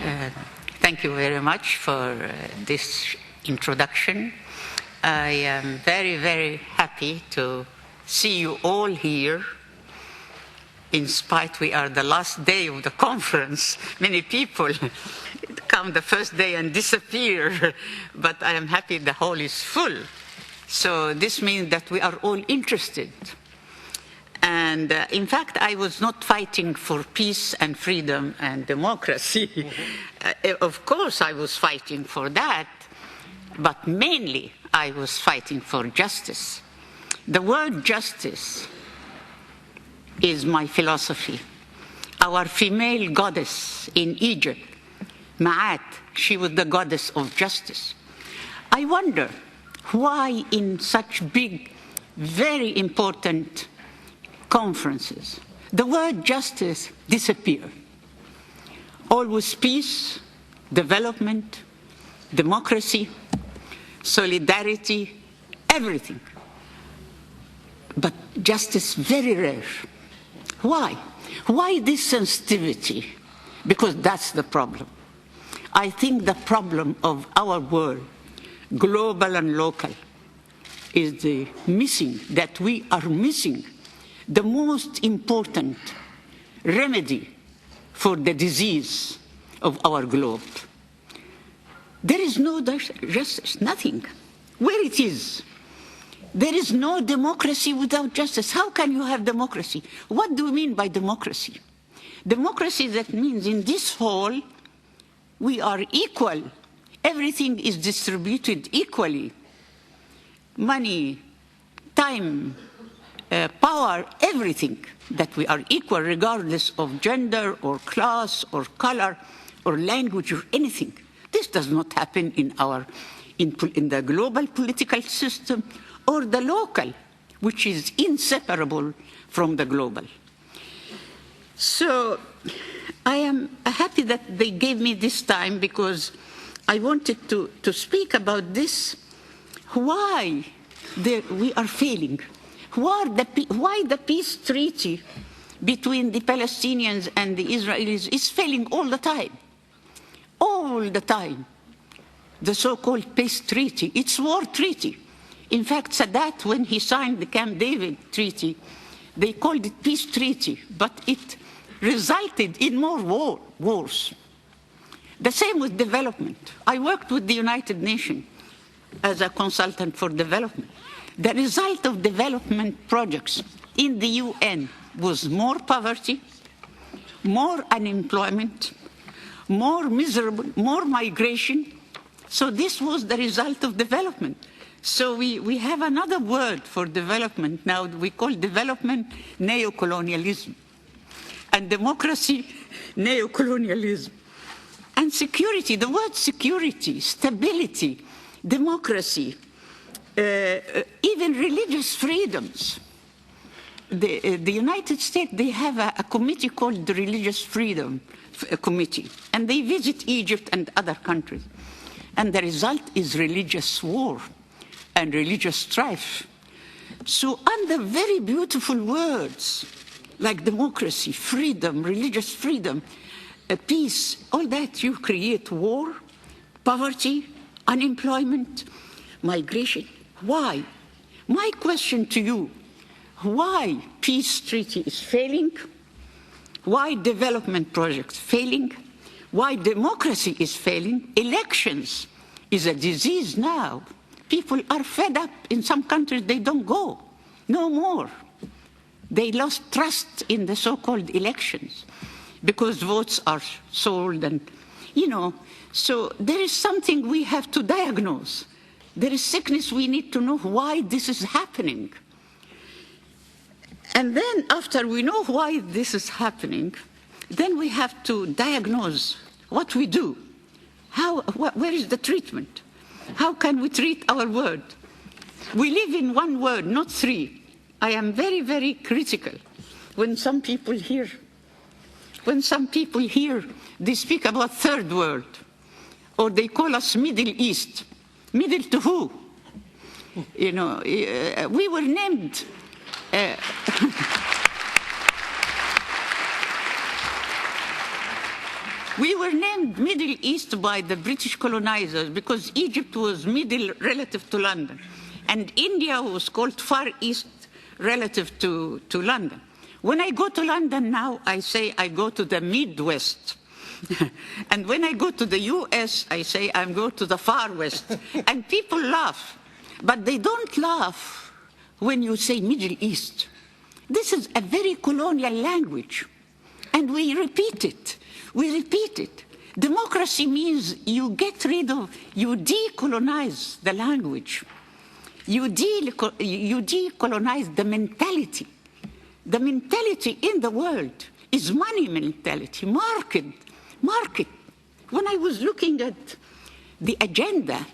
Uh, Thank you very much for this introduction. I am very, very happy to see you all here. In spite we are the last day of the conference, many people come the first day and disappear, but I am happy the hall is full. So this means that we are all interested. And in fact, I was not fighting for peace and freedom and democracy. Of course, I was fighting for that, but mainly I was fighting for justice. The word justice is my philosophy. Our female goddess in Egypt, Ma'at, she was the goddess of justice. I wonder why in such big, very important conferences, the word justice disappeared. Always peace, development, democracy, solidarity, everything. But justice very rare. Why? Why this sensitivity? Because that's the problem. I think the problem of our world, global and local, is the missing, that we are missing the most important remedy for the disease of our globe. There is no justice, nothing. Where it is? There is no democracy without justice. How can you have democracy? What do we mean by democracy? Democracy, that means in this hall, we are equal. Everything is distributed equally. Money, time, power, everything, that we are equal regardless of gender or class or color or language or anything. This does not happen in the global political system or the local, which is inseparable from the global. So I am happy that they gave me this time because I wanted to speak about this, why we are failing. Why the peace treaty between the Palestinians and the Israelis is failing all the time. All the time. The so-called peace treaty, it's war treaty. In fact, Sadat, when he signed the Camp David treaty, they called it peace treaty, but it resulted in more wars. The same with development. I worked with the United Nations as a consultant for development. The result of development projects in the UN was more poverty, more unemployment, more miserable, more migration. So this was the result of development. So we have another word for development now. We call development neocolonialism, and democracy neocolonialism. And security, the word security, stability, democracy, even religious freedoms. The United States, they have a committee called the Religious Freedom Committee, and they visit Egypt and other countries. And the result is religious war and religious strife. So under very beautiful words like democracy, freedom, religious freedom, peace, all that, you create war, poverty, unemployment, migration. Why? My question to you, why peace treaty is failing? Why development projects failing? Why democracy is failing? Elections is a disease now. People are fed up. In some countries, they don't go. No more. They lost trust in the so-called elections because votes are sold and, so there is something we have to diagnose. There is sickness, we need to know why this is happening. And then after we know why this is happening, then we have to diagnose what we do. Where is the treatment? How can we treat our word? We live in one word, not three. I am very, very critical when some people hear, they speak about third world, or they call us Middle East. Middle to who? We were named. We were named Middle East by the British colonizers because Egypt was middle relative to London, and India was called Far East relative to London. When I go to London now, I say I go to the Midwest. And when I go to the US, I say I go to the Far West. And people laugh, but they don't laugh when you say Middle East. This is a very colonial language, and we repeat it. We repeat it. Democracy means you get rid of, you decolonize the language. You decolonize the mentality. The mentality in the world is money mentality, market. When I was looking at the agenda,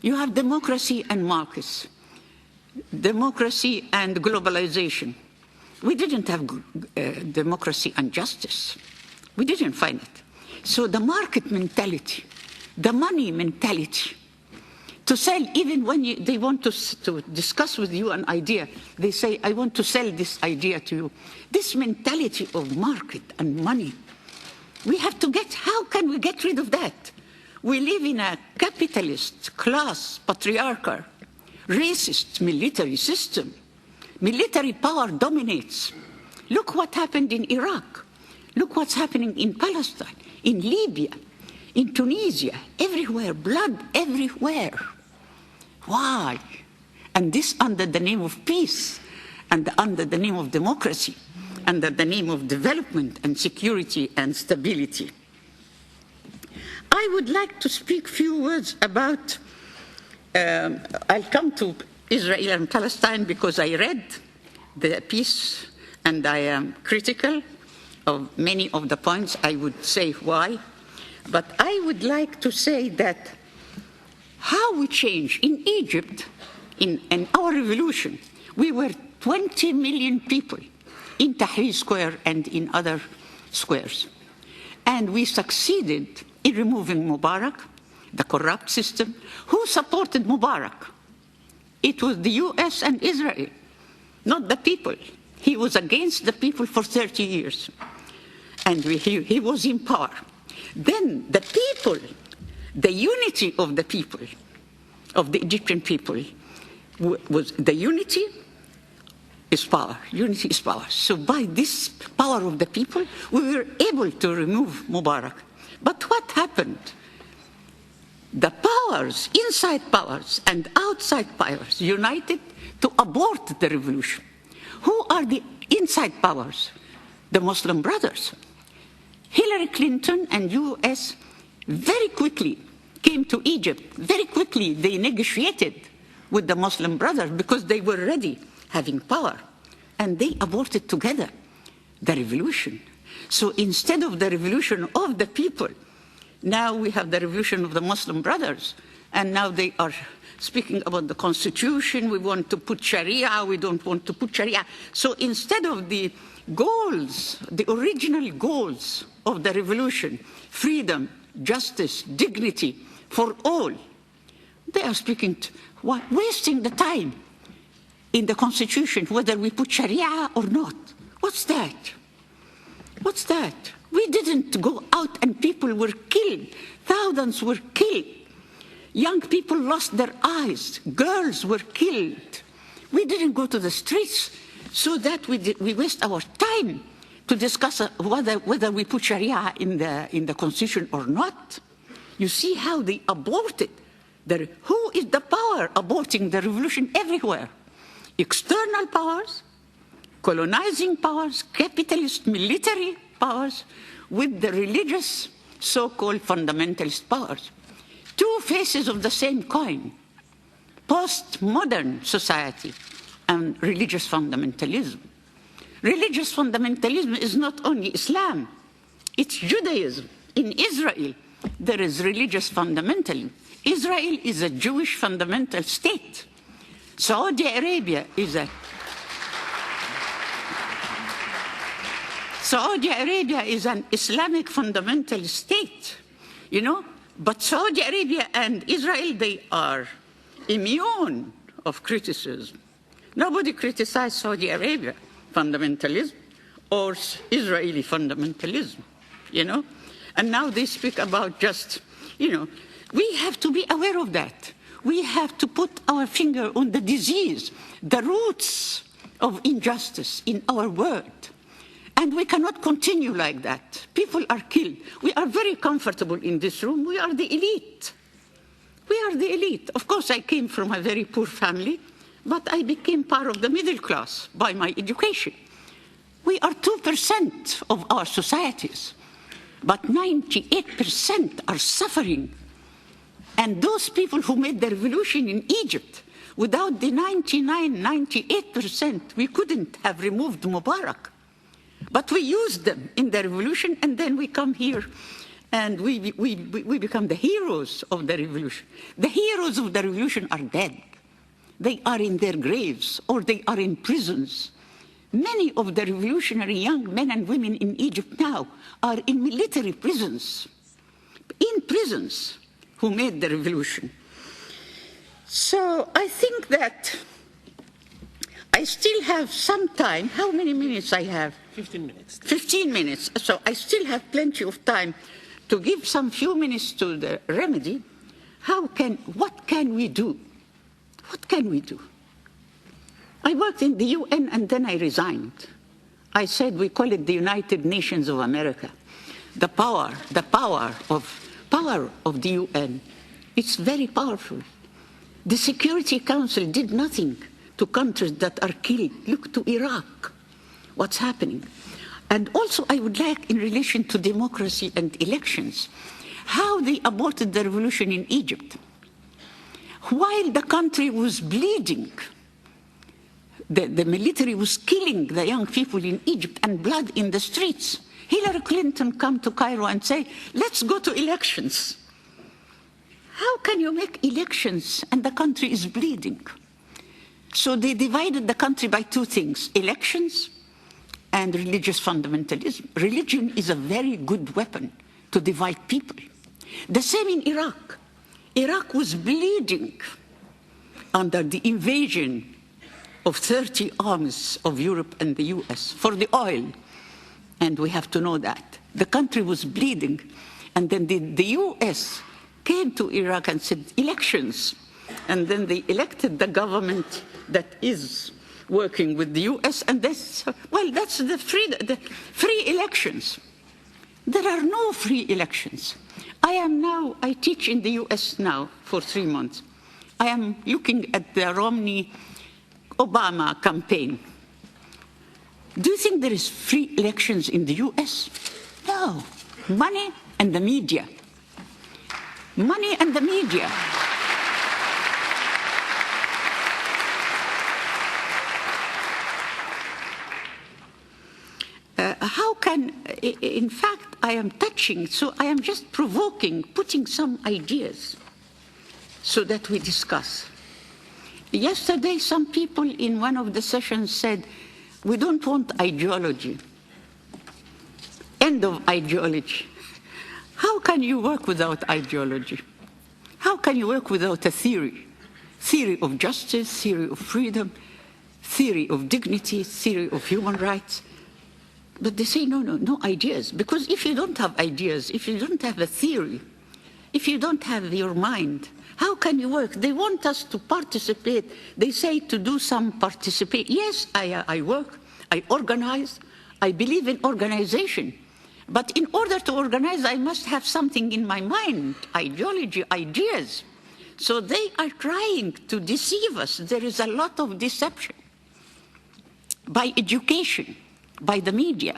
you have democracy and markets, democracy and globalization. We didn't have democracy and justice. We didn't find it. So the market mentality, the money mentality, to sell, even when they want to discuss with you an idea, they say, I want to sell this idea to you. This mentality of market and money, we have to get, how can we get rid of that? We live in a capitalist, class, patriarchal, racist military system. Military power dominates. Look what happened in Iraq. Look what's happening in Palestine, in Libya, in Tunisia, everywhere, blood everywhere. Why? And this under the name of peace, and under the name of democracy, under the name of development and security and stability. I would like to speak a few words about, I'll come to Israel and Palestine because I read the piece and I am critical of many of the points. I would say why. But I would like to say that how we change in Egypt, in our revolution, we were 20 million people in Tahrir Square and in other squares. And we succeeded in removing Mubarak, the corrupt system. Who supported Mubarak? It was the US and Israel, not the people. He was against the people for 30 years. And he was in power. Then the people, the unity of the people, of the Egyptian people, was the unity is power. Unity is power. So by this power of the people, we were able to remove Mubarak. But what happened? The powers, inside powers and outside powers, united to abort the revolution. Who are the inside powers? The Muslim Brothers. Hillary Clinton and US very quickly came to Egypt. Very quickly they negotiated with the Muslim Brothers because they were ready, having power. And they aborted together the revolution. So instead of the revolution of the people, now we have the revolution of the Muslim Brothers. And now they are speaking about the constitution. We want to put Sharia. We don't want to put Sharia. So instead of the goals, the original goals of the revolution, freedom, justice, dignity for all, they are speaking to, wasting the time in the constitution, whether we put Sharia or not. What's that? What's that? We didn't go out and people were killed. Thousands were killed. Young people lost their eyes. Girls were killed. We didn't go to the streets so that we waste our time to discuss whether we put Sharia in the constitution or not. You see how they aborted. Who is the power aborting the revolution everywhere? External powers, colonizing powers, capitalist military powers, with the religious so-called fundamentalist powers. Two faces of the same coin. Postmodern society and religious fundamentalism. Religious fundamentalism is not only Islam, it's Judaism. In Israel, there is religious fundamentalism. Israel is a Jewish fundamental state. Saudi Arabia is an Islamic fundamental state, you know? But Saudi Arabia and Israel, they are immune of criticism. Nobody criticized Saudi Arabia fundamentalism or Israeli fundamentalism, you know? And now they speak about just, we have to be aware of that. We have to put our finger on the disease, the roots of injustice in our world. And we cannot continue like that. People are killed. We are very comfortable in this room. We are the elite. We are the elite. Of course, I came from a very poor family, but I became part of the middle class by my education. We are 2% of our societies, but 98% are suffering. And those people who made the revolution in Egypt, without the 98%, we couldn't have removed Mubarak. But we used them in the revolution, and then we come here and we become the heroes of the revolution. The heroes of the revolution are dead. They are in their graves, or they are in prisons. Many of the revolutionary young men and women in Egypt now are in military prisons, who made the revolution. So I think that I still have some time. How many minutes I have? 15 minutes. 15 minutes. So I still have plenty of time to give some few minutes to the remedy. What can we do? What can we do? I worked in the UN and then I resigned. I said we call it the United Nations of America. The power of the UN. It's very powerful. The Security Council did nothing to countries that are killed. Look to Iraq, what's happening. And also I would like, in relation to democracy and elections, how they aborted the revolution in Egypt. While the country was bleeding, the military was killing the young people in Egypt and blood in the streets. Hillary Clinton come to Cairo and say, let's go to elections. How can you make elections and the country is bleeding? So they divided the country by two things, elections and religious fundamentalism. Religion is a very good weapon to divide people. The same in Iraq. Iraq was bleeding under the invasion of 30 armies of Europe and the US for the oil. And we have to know that. The country was bleeding. And then the US came to Iraq and said, elections. And then they elected the government that is working with the US. And that's the free elections. There are no free elections. I teach in the US now for 3 months. I am looking at the Romney-Obama campaign. Do you think there is free elections in the US? No. Money and the media. Money and the media. In fact, I am touching, so I am just provoking, putting some ideas so that we discuss. Yesterday, some people in one of the sessions said, we don't want ideology. End of ideology. How can you work without ideology? How can you work without a theory? Theory of justice, theory of freedom, theory of dignity, theory of human rights. But they say, no ideas. Because if you don't have ideas, if you don't have a theory, if you don't have your mind, how can you work? They want us to participate. They say to do some participate. Yes, I work, I organize, I believe in organization. But in order to organize, I must have something in my mind, ideology, ideas. So they are trying to deceive us. There is a lot of deception by education, by the media.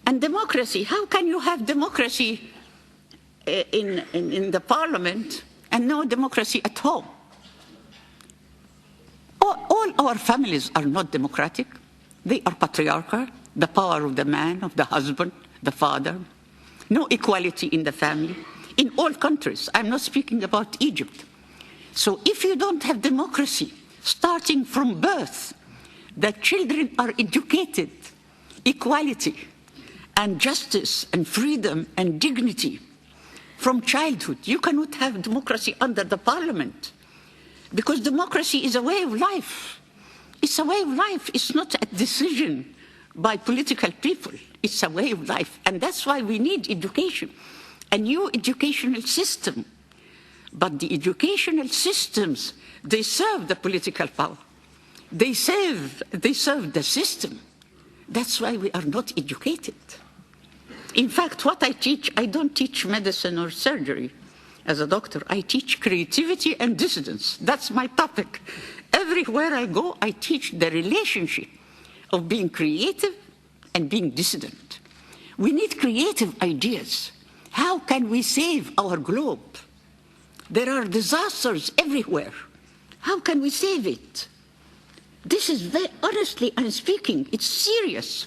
And democracy, how can you have democracy in the parliament and no democracy at home? All our families are not democratic. They are patriarchal, the power of the man, of the husband, the father. No equality in the family. In all countries, I'm not speaking about Egypt. So if you don't have democracy, starting from birth, that children are educated, equality and justice and freedom and dignity from childhood. You cannot have democracy under the parliament because democracy is a way of life. It's a way of life. It's not a decision by political people. It's a way of life. And that's why we need education, a new educational system. But the educational systems, they serve the political power. They serve the system. That's why we are not educated. In fact, what I teach, I don't teach medicine or surgery as a doctor. I teach creativity and dissidence. That's my topic. Everywhere I go, I teach the relationship of being creative and being dissident. We need creative ideas. How can we save our globe? There are disasters everywhere. How can we save it? This is very, honestly, I'm speaking, it's serious,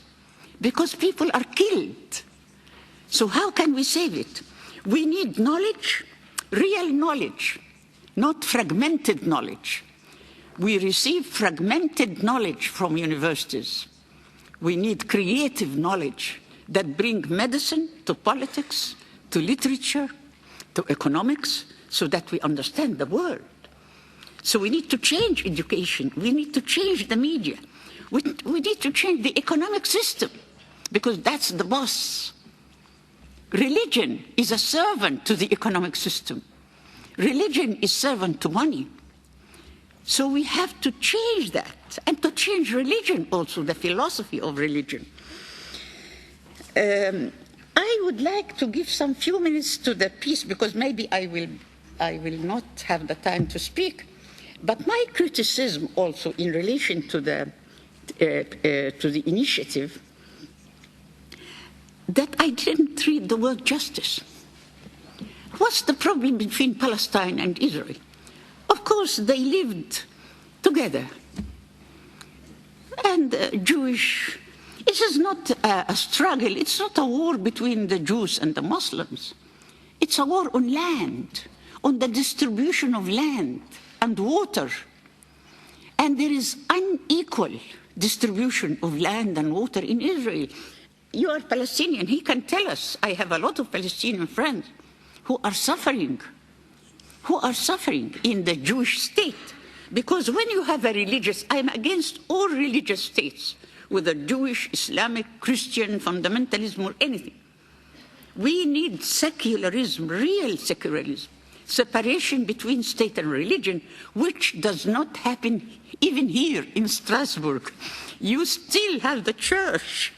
because people are killed. So how can we save it? We need knowledge, real knowledge, not fragmented knowledge. We receive fragmented knowledge from universities. We need creative knowledge that bring medicine to politics, to literature, to economics, so that we understand the world. So we need to change education. We need to change the media. We need to change the economic system, because that's the boss. Religion is a servant to the economic system. Religion is servant to money. So we have to change that, and to change religion also, the philosophy of religion. I would like to give some few minutes to the piece, because maybe I will not have the time to speak. But my criticism also in relation to the initiative, that I didn't read the word justice. What's the problem between Palestine and Israel? Of course, they lived together. And Jewish, it is not a struggle, it's not a war between the Jews and the Muslims. It's a war on land, on the distribution of land and water. And there is unequal distribution of land and water in Israel. You are Palestinian, he can tell us. I have a lot of Palestinian friends who are suffering in the Jewish state. Because when you have a religious, I'm against all religious states, whether Jewish, Islamic, Christian, fundamentalism, or anything. We need secularism, real secularism, separation between state and religion, which does not happen even here in Strasbourg. You still have the church.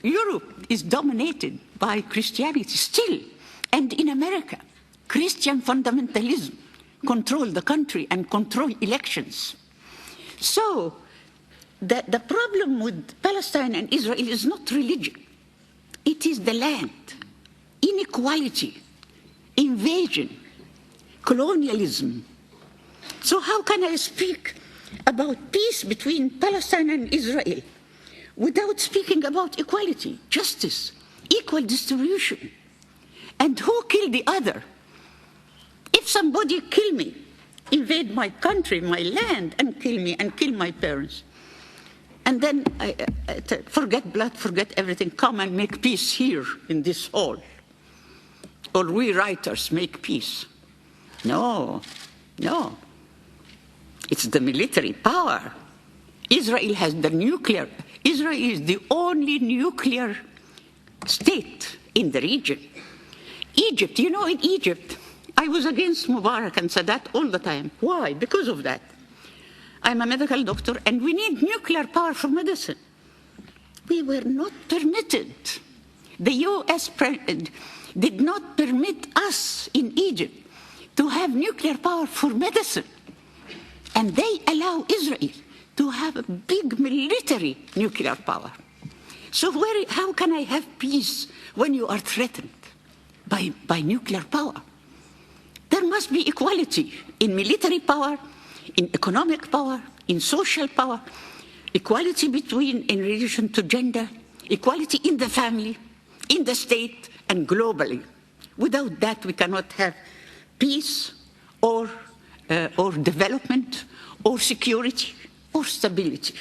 Europe is dominated by Christianity still. And in America, Christian fundamentalism control the country and control elections. So the problem with Palestine and Israel is not religion. It is the land, inequality, invasion, colonialism. So how can I speak about peace between Palestine and Israel without speaking about equality, justice, equal distribution? And who killed the other? If somebody kill me, invade my country, my land, and kill me and kill my parents, and then forget blood, forget everything, come and make peace here in this hall, or we writers make peace. No, no. It's the military power. Israel has the nuclear. Israel is the only nuclear state in the region. Egypt, you know, in Egypt, I was against Mubarak and Sadat all the time. Why? Because of that. I'm a medical doctor, and we need nuclear power for medicine. We were not permitted. The US did not permit us in Egypt to have nuclear power for medicine. And they allow Israel to have a big military nuclear power. So how can I have peace when you are threatened by nuclear power? There must be equality in military power, in economic power, in social power, equality in relation to gender, equality in the family, in the state, and globally. Without that, we cannot have peace or development or security or stability.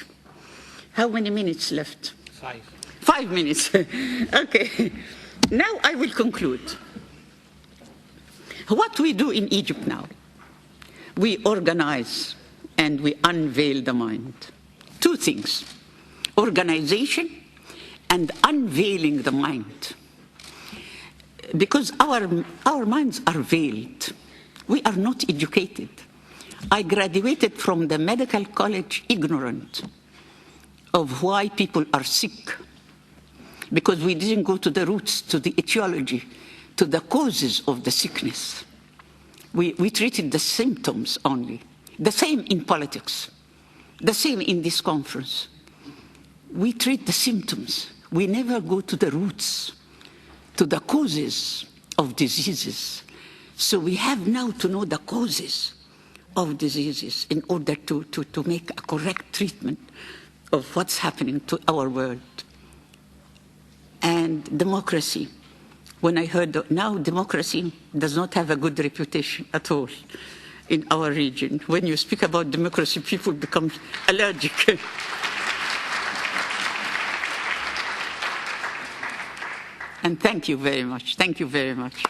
How many minutes left? 5. 5 minutes. Okay. Now I will conclude. What we do in Egypt now, we organize and we unveil the mind. 2 things: organization and unveiling the mind. Because our minds are veiled. We are not educated. I graduated from the medical college ignorant of why people are sick, because we didn't go to the roots, to the etiology, to the causes of the sickness. We treated the symptoms only. The same in politics, the same in this conference. We treat the symptoms. We never go to the roots, to the causes of diseases. So we have now to know the causes of diseases in order to make a correct treatment of what's happening to our world. And democracy. When I heard that now democracy does not have a good reputation at all in our region. When you speak about democracy, people become allergic. And thank you very much. Thank you very much.